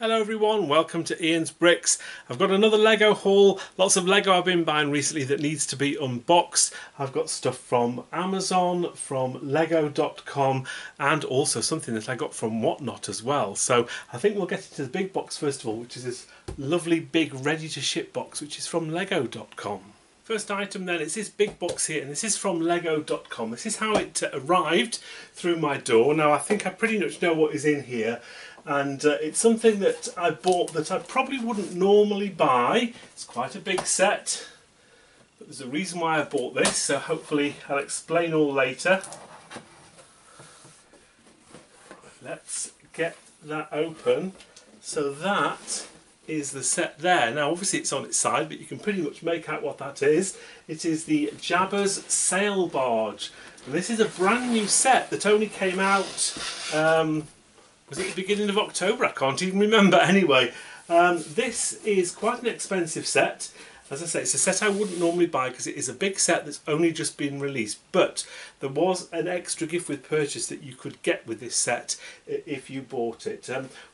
Hello everyone, welcome to Ian's Bricks. I've got another Lego haul. Lots of Lego I've been buying recently that needs to be unboxed. I've got stuff from Amazon, from Lego.com, and also something that I got from Whatnot as well. So I think we'll get into the big box first of all, which is this lovely big ready to ship box, which is from Lego.com. First item then, it's this big box here, and this is from Lego.com. This is how it arrived through my door. Now I think I pretty much know what is in here, and it's something that I bought that I probably wouldn't normally buy. It's quite a big set, but there's a reason why I bought this, so hopefully I'll explain all later. Let's get that open. So that is the set there. Now obviously it's on its side, but you can pretty much make out what that is. It is the Jabba's Sail Barge. And this is a brand new set that only came out, was it the beginning of October? I can't even remember. Anyway, this is quite an expensive set. As I say, it's a set I wouldn't normally buy because it is a big set that's only just been released, but there was an extra gift with purchase that you could get with this set if you bought it.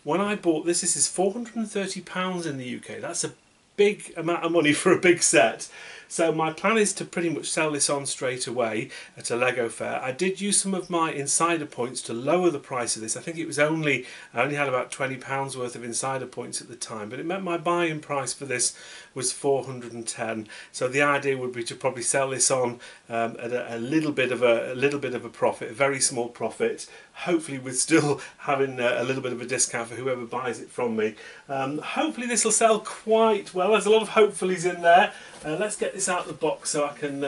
When I bought this, this is £430 in the UK. That's a big amount of money for a big set. So my plan is to pretty much sell this on straight away at a Lego fair. I did use some of my insider points to lower the price of this. I think it was I only had about £20 worth of insider points at the time, but it meant my buying price for this was £410. So the idea would be to probably sell this on at a little bit of a profit, a very small profit, hopefully with still having a little bit of a discount for whoever buys it from me. Hopefully this will sell quite well. There's a lot of hopefullys in there. Let's get this out of the box so I can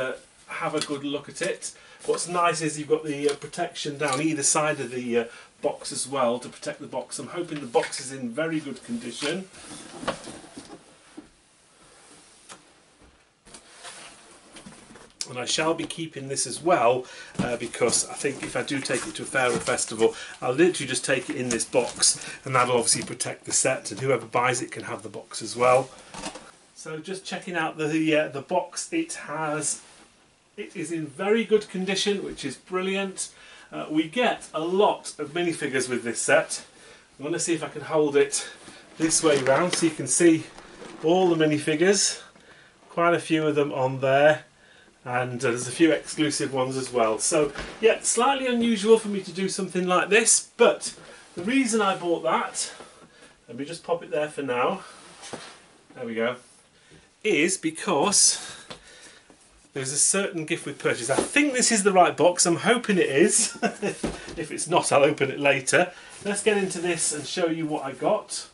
have a good look at it. What's nice is you've got the protection down either side of the box as well to protect the box. I'm hoping the box is in very good condition. And I shall be keeping this as well because I think if I do take it to a fair or a festival, I'll literally just take it in this box, and that'll obviously protect the set, and whoever buys it can have the box as well. So just checking out the box, it is in very good condition, which is brilliant. We get a lot of minifigures with this set. I'm going to see if I can hold it this way round so you can see all the minifigures. Quite a few of them on there. And there's a few exclusive ones as well. So yeah, slightly unusual for me to do something like this, but the reason I bought that, let me just pop it there for now, there we go, is because there's a certain gift with purchase. I think this is the right box, I'm hoping it is. If it's not, I'll open it later. Let's get into this and show you what I got.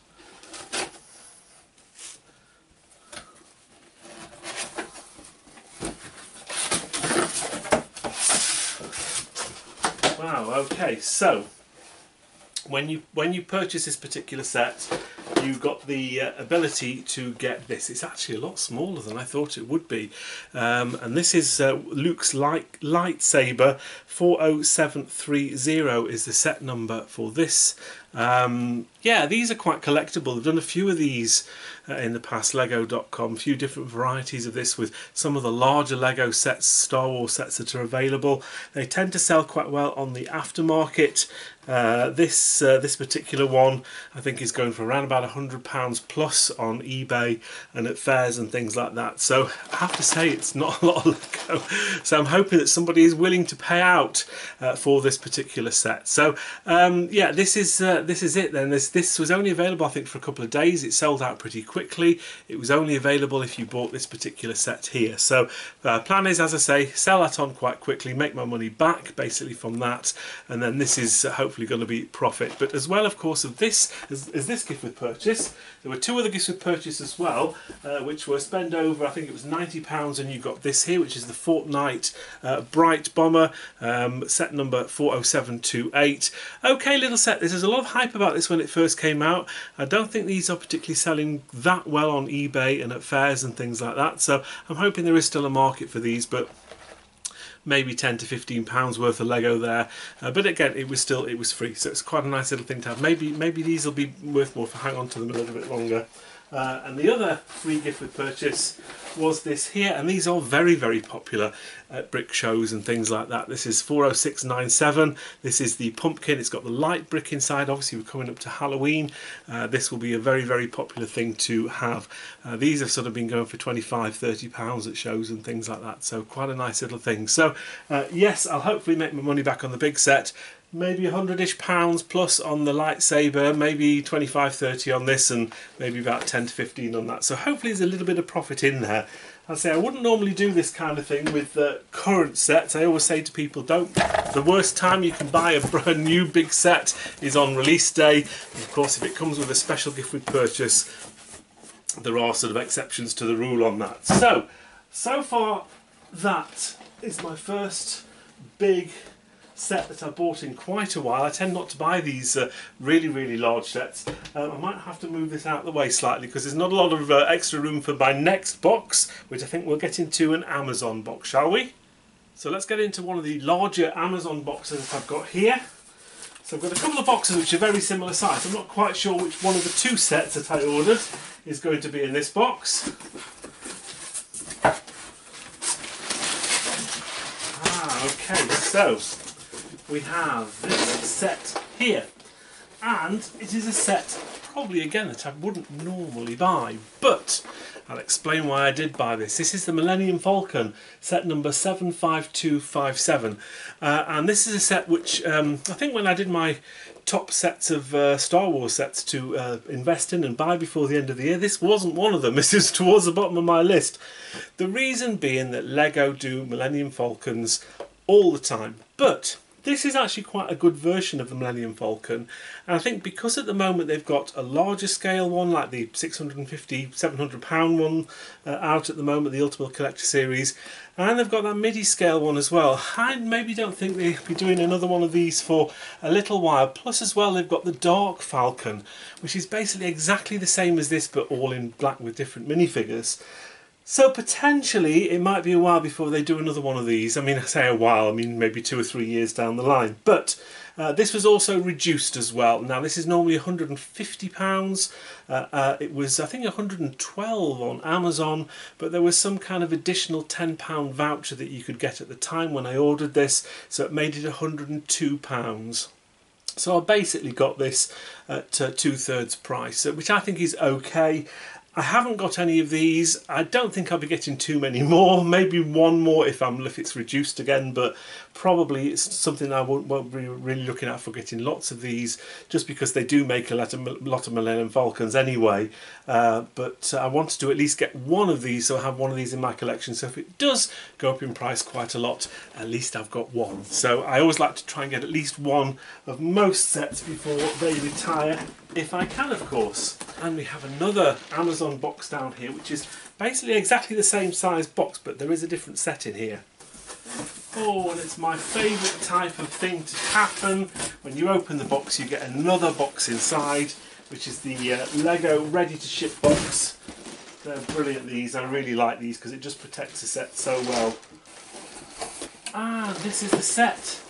Wow, okay, so when you purchase this particular set, you've got the ability to get this. It's actually a lot smaller than I thought it would be. And this is Luke's lightsaber. 40730 is the set number for this. Yeah, these are quite collectible. They've done a few of these in the past, Lego.com, a few different varieties of this with some of the larger Lego sets, Star Wars sets that are available. They tend to sell quite well on the aftermarket. This particular one I think is going for around about £100 plus on eBay and at fairs and things like that. So I have to say it's not a lot of Lego. So I'm hoping that somebody is willing to pay out for this particular set. So yeah, this is it then. This was only available I think for a couple of days. It sold out pretty quickly. It was only available if you bought this particular set here. So plan is, as I say, sell that on quite quickly, make my money back basically from that, and then this is hopefully going to be profit. But as well, of course, of this is this gift with purchase. There were two other gifts with purchase as well, which were spend over, I think it was £90, and you got this here, which is the Fortnite Bright Bomber, set number 40728. Okay, little set. There's a lot of hype about this when it first came out. I don't think these are particularly selling that well on eBay and at fairs and things like that, so I'm hoping there is still a market for these, but maybe £10 to £15 worth of Lego there, but again it was free, so it's quite a nice little thing to have. Maybe these will be worth more if I hang on to them a little bit longer. And the other free gift with purchase was this here, and these are very, very popular at brick shows and things like that. This is 40697. This is the pumpkin. It's got the light brick inside. Obviously we're coming up to Halloween. This will be a very, very popular thing to have. These have sort of been going for £25–30 at shows and things like that, so quite a nice little thing. So yes, I'll hopefully make my money back on the big set. Maybe £100-ish plus on the lightsaber, maybe 25–30 on this, and maybe about 10–15 on that. So hopefully there's a little bit of profit in there. I say I wouldn't normally do this kind of thing with current sets. I always say to people, don't. The worst time you can buy a brand new big set is on release day. Of course, if it comes with a special gift with purchase, there are sort of exceptions to the rule on that. So far that is my first big set that I bought in quite a while. I tend not to buy these really, really large sets. I might have to move this out of the way slightly because there's not a lot of extra room for my next box, which I think we'll get into an Amazon box, shall we? So let's get into one of the larger Amazon boxes I've got here. So I've got a couple of boxes which are very similar size. I'm not quite sure which one of the two sets that I ordered is going to be in this box. Okay, so we have this set here, and it is a set probably again that I wouldn't normally buy, but I'll explain why I did buy this. This is the Millennium Falcon set number 75257, and this is a set which I think when I did my top sets of Star Wars sets to invest in and buy before the end of the year, this wasn't one of them. This is towards the bottom of my list. The reason being that Lego do Millennium Falcons all the time, but this is actually quite a good version of the Millennium Falcon, and I think because at the moment they've got a larger scale one like the 650, £700 one out at the moment, the Ultimate Collector Series, and they've got that midi scale one as well. I maybe don't think they'll be doing another one of these for a little while. Plus as well they've got the Dark Falcon, which is basically exactly the same as this but all in black with different minifigures. So potentially it might be a while before they do another one of these. I mean, I say a while, I mean maybe 2 or 3 years down the line. But this was also reduced as well. Now this is normally £150. It was I think £112 on Amazon, but there was some kind of additional £10 voucher that you could get at the time when I ordered this, so it made it £102. So I basically got this at 2/3 price, which I think is okay. I haven't got any of these. I don't think I'll be getting too many more. Maybe one more if it's reduced again, but probably it's something I won't be really looking at for getting lots of these, just because they do make a lot of Millennium Falcons anyway. But I wanted to at least get one of these, so I have one of these in my collection. So if it does go up in price quite a lot, at least I've got one. So I always like to try and get at least one of most sets before they retire, if I can, of course. And we have another Amazon box down here, which is basically exactly the same size box, but there is a different set in here. Oh, and it's my favourite type of thing to happen. When you open the box, you get another box inside, which is the Lego Ready to Ship box. They're brilliant, these. I really like these because it just protects the set so well. Ah, this is the set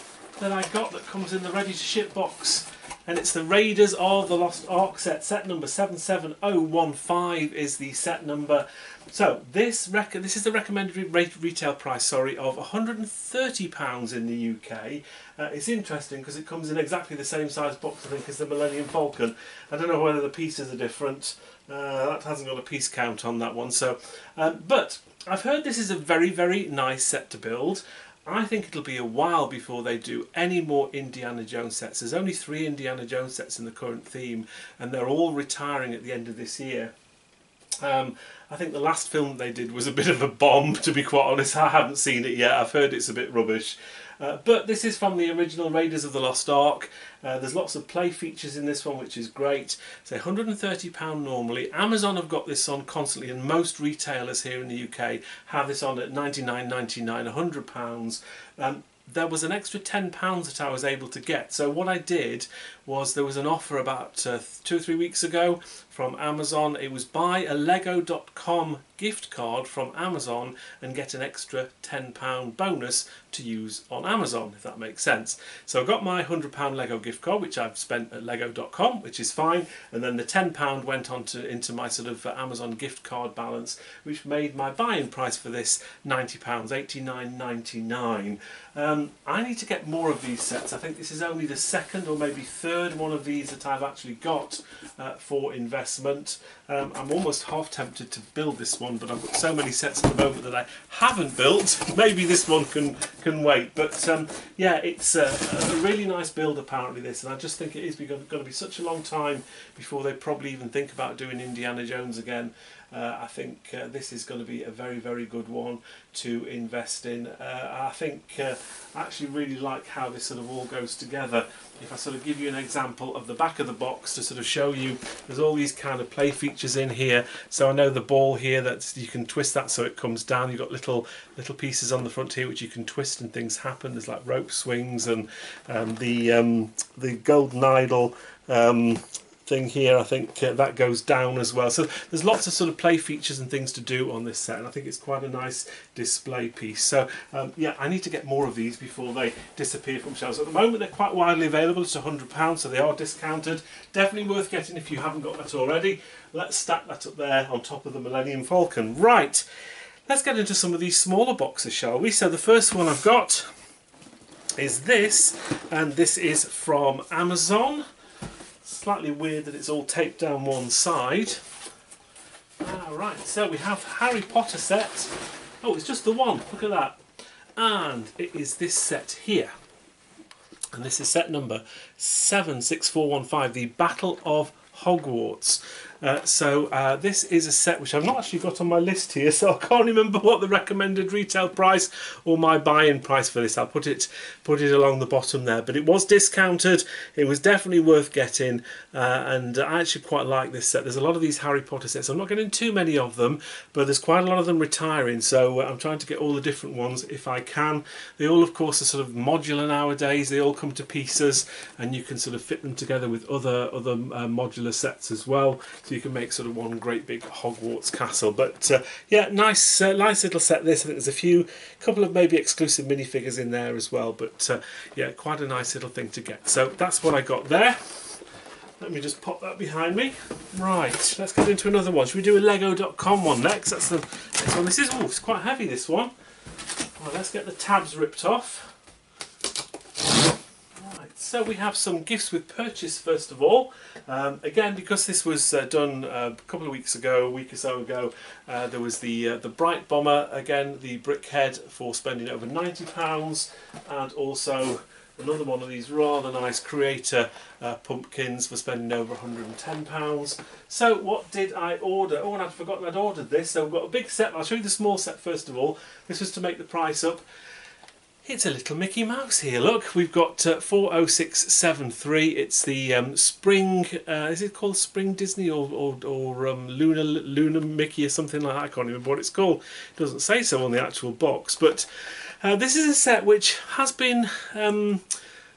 that I got that comes in the Ready to Ship box. And it's the Raiders of the Lost Ark set. Set number 77015 is the set number. So this is the recommended retail price, of £130 in the UK. It's interesting because it comes in exactly the same size box, I think, as the Millennium Falcon. I don't know whether the pieces are different. That hasn't got a piece count on that one. So, but I've heard this is a very, very nice set to build. I think it'll be a while before they do any more Indiana Jones sets. There's only 3 Indiana Jones sets in the current theme, and they're all retiring at the end of this year. I think the last film they did was a bit of a bomb, to be quite honest. I haven't seen it yet. I've heard it's a bit rubbish. But this is from the original Raiders of the Lost Ark. There's lots of play features in this one, which is great. So £130 normally. Amazon have got this on constantly, and most retailers here in the UK have this on at £99.99, £100. There was an extra £10 that I was able to get. So what I did was, there was an offer about 2 or 3 weeks ago from Amazon. It was buy a Lego.com gift card from Amazon and get an extra £10 bonus to use on Amazon, if that makes sense. So I got my £100 Lego gift card, which I've spent at lego.com, which is fine, and then the £10 went on into my sort of Amazon gift card balance, which made my buying price for this £90, $89.99. I need to get more of these sets. I think this is only the second or maybe third one of these that I've actually got for investment. I'm almost half tempted to build this one, but I've got so many sets at the moment that I haven't built. Maybe this one can wait. But yeah, it's a really nice build apparently, this, and I just think it is going to be such a long time before they probably even think about doing Indiana Jones again. I think this is going to be a very, very good one to invest in. I think I actually really like how this sort of all goes together. If I sort of give you an example of the back of the box to sort of show you, there's all these kind of play features in here. So I know the ball here, that you can twist that so it comes down. You've got little pieces on the front here which you can twist and things happen. There's like rope swings and the golden idol thing here, I think that goes down as well. So there's lots of sort of play features and things to do on this set, and I think it's quite a nice display piece. So yeah, I need to get more of these before they disappear from shelves. At the moment they're quite widely available. It's £100, so they are discounted. Definitely worth getting if you haven't got that already. Let's stack that up there on top of the Millennium Falcon. Right, let's get into some of these smaller boxes, shall we? So the first one I've got is this, and this is from Amazon. Slightly weird that it's all taped down one side. Right, so we have Harry Potter set. Oh, it's just the one, look at that. And it is this set here. And this is set number 76415, the Battle of Hogwarts. This is a set which I've not actually got on my list here, so I can't remember what the recommended retail price or my buy-in price for this. I'll put it along the bottom there, but it was discounted. It was definitely worth getting, and I actually quite like this set. There's a lot of these Harry Potter sets. I'm not getting too many of them, but there's quite a lot of them retiring, so I'm trying to get all the different ones if I can. They all, of course, are sort of modular nowadays. They all come to pieces, and you can sort of fit them together with other modular sets as well. So you can make sort of one great big Hogwarts castle. But yeah, nice little set this. I think there's couple of maybe exclusive minifigures in there as well. But yeah, quite a nice little thing to get. So that's what I got there. Let me just pop that behind me. Right, let's get into another one. Should we do a lego.com one next? That's the next one. This is, oh, it's quite heavy, this one. Well, let's get the tabs ripped off. So we have some gifts with purchase first of all. Again, because this was done a couple of weeks ago, a week or so ago, there was the Bright Bomber, again the Brickhead for spending over £90, and also another one of these rather nice Creator pumpkins for spending over £110. So what did I order? Oh, and I'd forgotten I'd ordered this. So we've got a big set. I'll show you the small set first of all. This was to make the price up. It's a little Mickey Mouse here, look. We've got 40673. It's the Spring, is it called Spring Disney or Lunar Mickey or something like that? I can't remember what it's called. It doesn't say so on the actual box. But this is a set which has been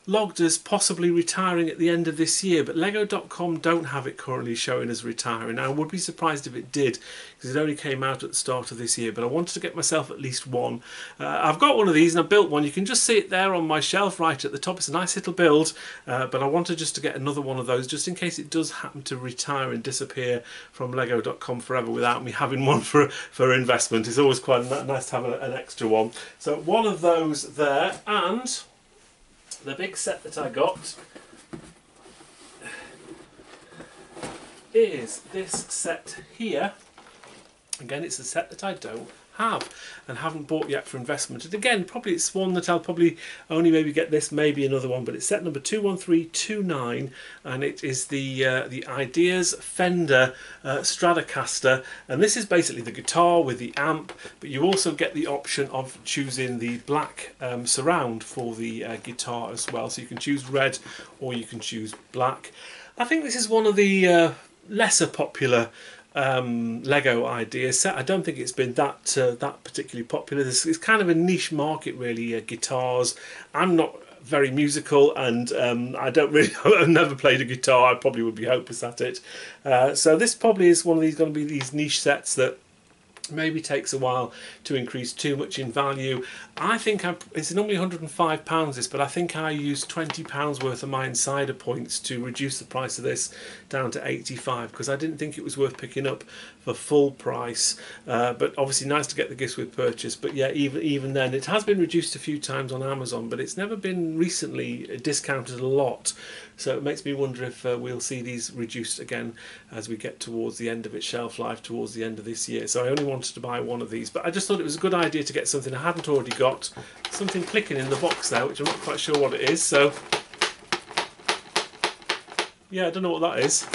logged as possibly retiring at the end of this year, but lego.com don't have it currently showing as retiring. Now, I would be surprised if it did, because it only came out at the start of this year, but I wanted to get myself at least one. I've got one of these and I built one. You can just see it there on my shelf right at the top. It's a nice little build, but I wanted just to get another one of those just in case it does happen to retire and disappear from lego.com forever without me having one for investment. It's always quite nice to have an extra one. So one of those there, and the big set that I got is this set here. Again, it's a set that I don't have and haven't bought yet for investment. And again, probably it's one that I'll probably only maybe get this, maybe another one, but it's set number 21329, and it is the Ideas Fender Stratocaster, and this is basically the guitar with the amp, but you also get the option of choosing the black surround for the guitar as well, so you can choose red or you can choose black. I think this is one of the lesser popular Lego Ideas set. I don't think it's been that particularly popular. It's kind of a niche market really, guitars. I'm not very musical, and I don't really I've never played a guitar. I probably would be hopeless at it. So this probably is one of these going to be these niche sets that maybe takes a while to increase too much in value. I think it's normally £105 this, but I think I used £20 worth of my insider points to reduce the price of this down to 85 because I didn't think it was worth picking up for full price. But obviously nice to get the gifts with purchase. But yeah, even then, it has been reduced a few times on Amazon, but it's never been recently discounted a lot. So it makes me wonder if we'll see these reduced again as we get towards the end of its shelf life, towards the end of this year. So I only wanted to buy one of these, but I just thought it was a good idea to get something I hadn't already got. Something clicking in the box there, which I'm not quite sure what it is. So yeah, I don't know what that is.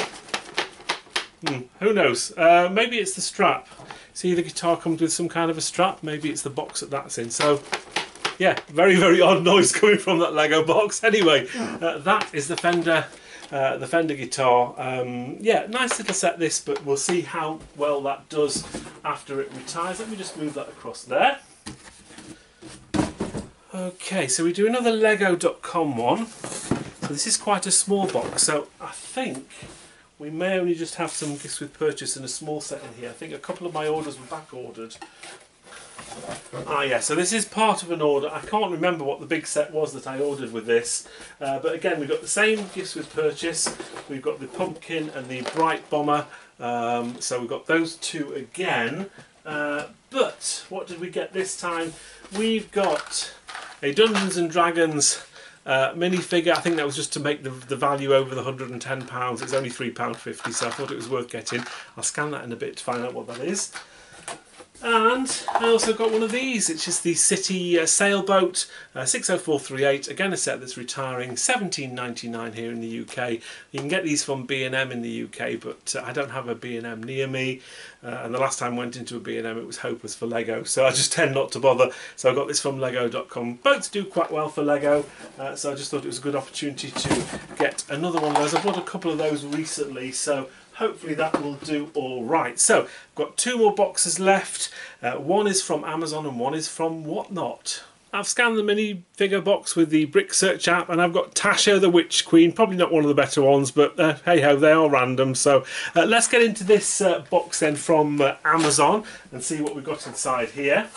Who knows? Maybe it's the strap. See, the guitar comes with some kind of a strap. Maybe it's the box that's in. So yeah, very, very odd noise coming from that Lego box. Anyway, that is the Fender guitar. Yeah, nice little set this, but we'll see how well that does after it retires. Let me just move that across there. Okay, so we do another Lego.com one. So this is quite a small box, so I think we may only just have some gifts with purchase and a small set in here. I think a couple of my orders were back ordered. Ah yeah, so this is part of an order. I can't remember what the big set was that I ordered with this, but again we've got the same gifts with purchase. We've got the pumpkin and the bright bomber, so we've got those two again. But what did we get this time? We've got a Dungeons and Dragons minifigure. I think that was just to make the value over the £110. It's only £3.50, so I thought it was worth getting. I'll scan that in a bit to find out what that is. And I also got one of these. It's just the City Sailboat 60438. Again, a set that's retiring, £17.99 here in the UK. You can get these from B&M in the UK, but I don't have a B&M near me. And the last time I went into a B&M, it was hopeless for Lego, so I just tend not to bother. So I got this from Lego.com. Boats do quite well for Lego, so I just thought it was a good opportunity to get another one of those. I bought a couple of those recently, so hopefully that will do all right. So I've got two more boxes left. One is from Amazon and one is from Whatnot. I've scanned the minifigure box with the Brick Search app, and I've got Tasha the Witch Queen. Probably not one of the better ones, but hey ho, they are random. So let's get into this box then from Amazon and see what we've got inside here.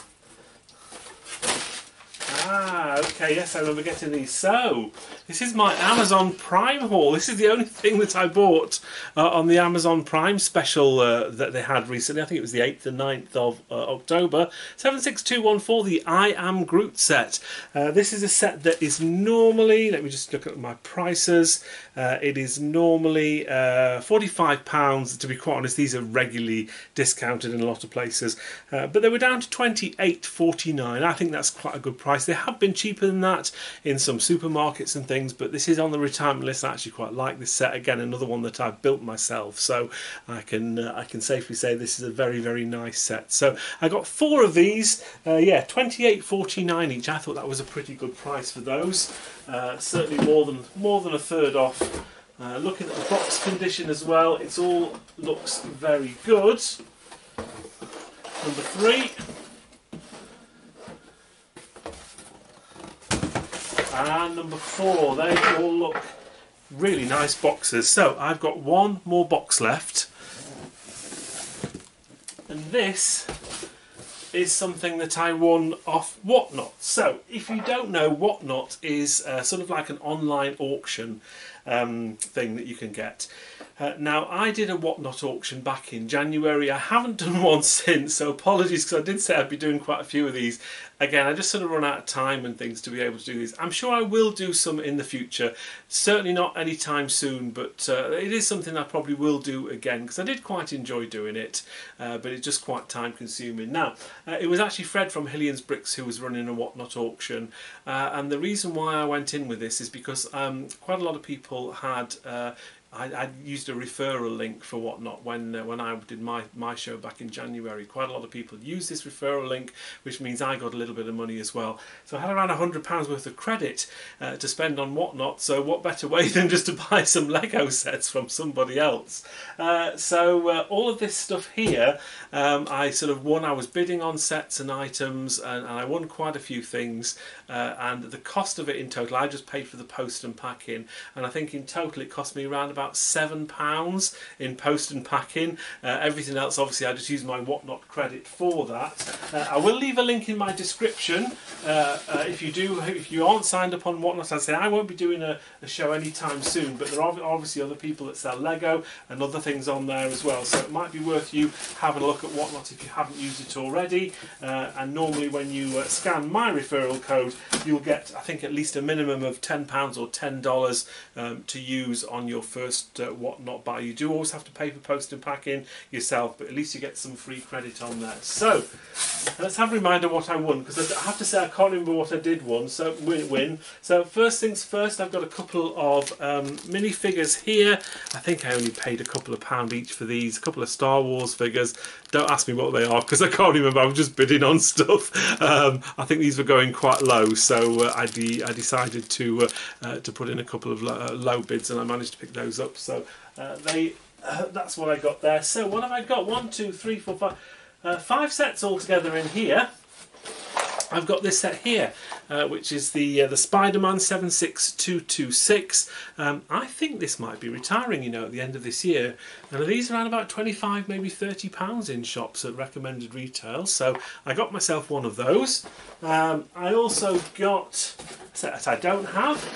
Ah, okay, yes, I remember getting these. So, this is my Amazon Prime haul. This is the only thing that I bought on the Amazon Prime special that they had recently. I think it was the 8th and 9th of October. 76214, the I Am Groot set. This is a set that is normally, let me just look at my prices. It is normally £45. To be quite honest, these are regularly discounted in a lot of places. But they were down to £28.49. I think that's quite a good price. They have been cheaper than that in some supermarkets and things, but this is on the retirement list. I actually quite like this set. Again, another one that I've built myself, so I can safely say this is a very, very nice set. So I got 4 of these. Yeah, £28.49 each. I thought that was a pretty good price for those. Certainly more than a third off. Looking at the box condition as well, it all looks very good. Number 3. And number 4, they all look really nice boxes. So I've got one more box left, and this is something that I won off Whatnot. So if you don't know, Whatnot is sort of like an online auction thing that you can get. Now, I did a Whatnot auction back in January. I haven't done one since, so apologies, because I did say I'd be doing quite a few of these. Again, I just sort of run out of time and things to be able to do these. I'm sure I will do some in the future. Certainly not anytime soon, but it is something I probably will do again, because I did quite enjoy doing it, but it's just quite time consuming. Now, it was actually Fred from Hillian's Bricks who was running a Whatnot auction, and the reason why I went in with this is because quite a lot of people had I used a referral link for Whatnot when I did my show back in January. Quite a lot of people used this referral link, which means I got a little bit of money as well. So I had around £100 worth of credit to spend on Whatnot, so what better way than just to buy some Lego sets from somebody else. So all of this stuff here, I sort of won. I was bidding on sets and items, and I won quite a few things, and the cost of it in total, I just paid for the post and packing, and I think in total it cost me around about about £7 in post and packing. Everything else, obviously, I just use my Whatnot credit for that. I will leave a link in my description. If you aren't signed up on Whatnot, I'd say I won't be doing a show anytime soon, but there are obviously other people that sell Lego and other things on there as well, so it might be worth you having a look at Whatnot if you haven't used it already. And normally when you scan my referral code, you'll get, I think, at least a minimum of £10 or $10 to use on your first Whatnot buy. You do always have to pay for post and packing yourself, but at least you get some free credit on there. So let's have a reminder what I won, because I have to say I can't remember what I did win. So first things first, I've got a couple of minifigures here. I think I only paid a couple of £1 each for these, a couple of Star Wars figures. Don't ask me what they are because I can't remember, I'm just bidding on stuff. I think these were going quite low, so I decided to put in a couple of low bids, and I managed to pick those up. So that's what I got there. So what have I got? 1, 2, 3, 4, 5, 5 sets altogether in here. I've got this set here, which is the Spider-Man 76226. I think this might be retiring, you know, at the end of this year. And these are around about 25, maybe £30 in shops at recommended retail. So I got myself one of those. I also got a set that I don't have,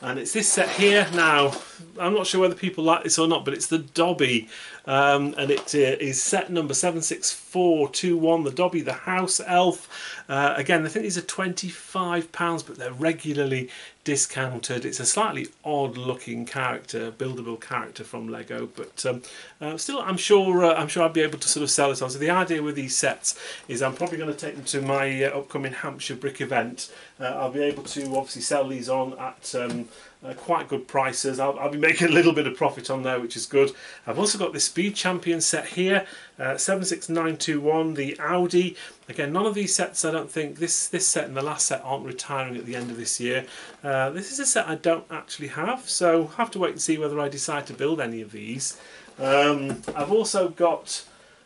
and it's this set here. Now, I'm not sure whether people like this or not, but it's the Dobby. And it is set number 76421, the Dobby the House Elf. Again, I think these are £25, but they're regularly discounted. It's a slightly odd looking character, buildable character from Lego, but still I'm sure I'll be able to sort of sell it on. So the idea with these sets is I'm probably going to take them to my upcoming Hampshire Brick event. I'll be able to obviously sell these on at quite good prices. I'll be making a little bit of profit on there, which is good. I've also got this Speed Champion set here, 76921, the Audi. Again, none of these sets, I don't think, this set and the last set aren't retiring at the end of this year. This is a set I don't actually have, so I'll have to wait and see whether I decide to build any of these. I've also got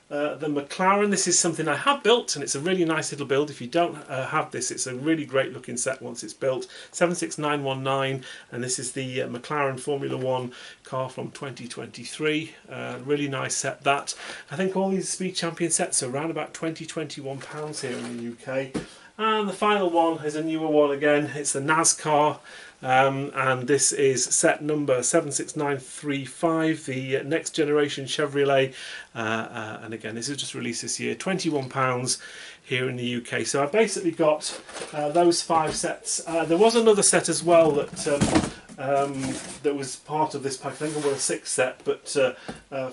the McLaren. This is something I have built, and it's a really nice little build. If you don't have this, it's a really great looking set once it's built. 76919, and this is the McLaren Formula 1 car from 2023. Really nice set that. I think all these Speed Champion sets are around about £20–21 here in the UK. And the final one is a newer one again. It's the NASCAR. And this is set number 76935, the Next Generation Chevrolet, and again this is just released this year, £21 here in the UK. So I basically got those 5 sets. There was another set as well that was part of this pack. I think I bought a 6th set, but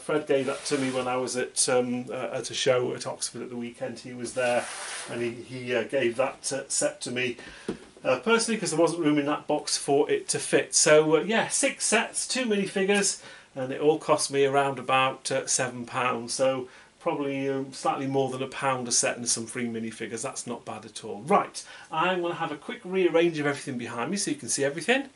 Fred gave that to me when I was at a show at Oxford at the weekend. He was there, and he gave that set to me personally, because there wasn't room in that box for it to fit. So yeah, 6 sets, 2 minifigures, and it all cost me around about £7. So probably slightly more than £1 a set and some free minifigures. That's not bad at all. Right, I'm going to have a quick rearrange of everything behind me so you can see everything.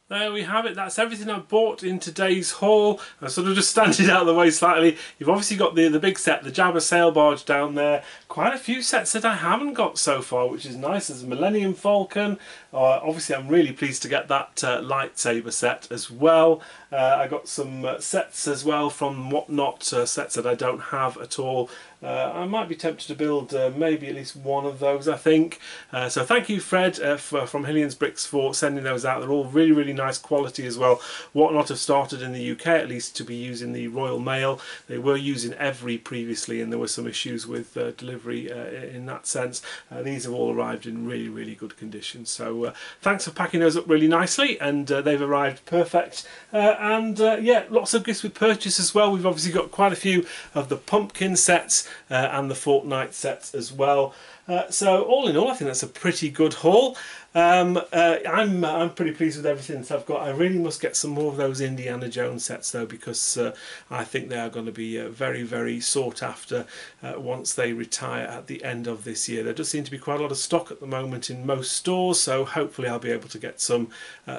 There we have it. That's everything I bought in today's haul. I sort of just stand it out of the way slightly. You've obviously got the big set, the Jabba sail barge down there. Quite a few sets that I haven't got so far, which is nice. There's a Millennium Falcon. Obviously, I'm really pleased to get that lightsaber set as well. I got some sets as well from Whatnot, sets that I don't have at all. I might be tempted to build maybe at least one of those, I think. So thank you, Fred, from Hillian's Bricks, for sending those out. They're all really, really nice quality as well. Whatnot have started in the UK, at least, to be using the Royal Mail. They were using Evri previously, and there were some issues with delivery in that sense. These have all arrived in really, really good condition. So thanks for packing those up really nicely, and they've arrived perfect. Yeah, lots of gifts with purchase as well. We've obviously got quite a few of the pumpkin sets and the Fortnite sets as well. So all in all, I think that's a pretty good haul. I'm pretty pleased with everything that I've got. I really must get some more of those Indiana Jones sets though, because I think they are going to be very, very sought after once they retire at the end of this year. There does seem to be quite a lot of stock at the moment in most stores, so hopefully I'll be able to get some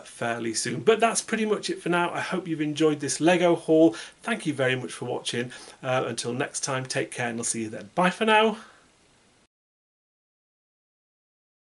fairly soon. But that's pretty much it for now. I hope you've enjoyed this Lego haul. Thank you very much for watching. Until next time, take care, and I'll see you then. Bye for now.